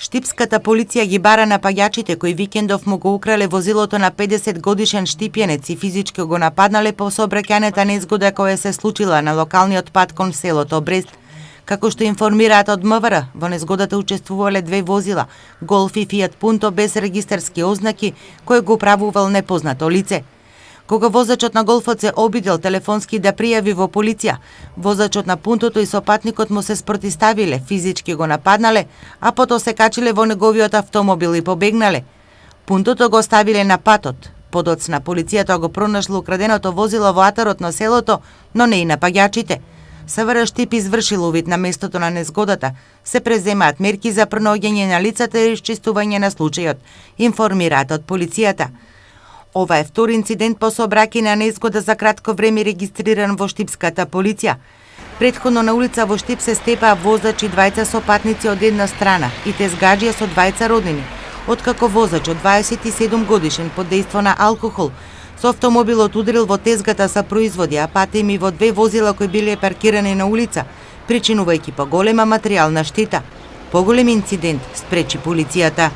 Штипската полиција ги бара напаѓачите кои викендов му го украле возилото на 50-годишен штипјанец и физички го нападнале по сообраќајната незгода која се случила на локалниот пат кон селото Брест. Како што информираат од МВР, во незгодата учествувале две возила, Голф и Фијат Пунто без регистарски ознаки, кој го управувал непознато лице. Кога возачот на Голфот се обидел телефонски да пријави во полиција, возачот на Пунтото и сопатникот му се спротиставиле, физички го нападнале, а потоа се качиле во неговиот автомобил и побегнале. Пунтото го оставиле на патот. Подоцна полицијата го пронашло украденото возило во атарот на селото, но не и напаѓачите. СВР Штип извршил увид на местото на незгодата, се преземаат мерки за пронаоѓање на лицата и расчистување на случајот, информираат од полицијата. Ова е втори инцидент по сообраќајна незгода за кратко време регистриран во штипската полиција. Претходно на улица во Штип се степаа возач и двајца сопатници од една страна и те згаџија со двајца роднини, откако возачот 27 годишен под дејство на алкохол со автомобилот удрил во тезгата со производи, а патем и во две возила кои биле паркирани на улица, причинувајќи поголема материјална штета. Поголем инцидент спречи полицијата.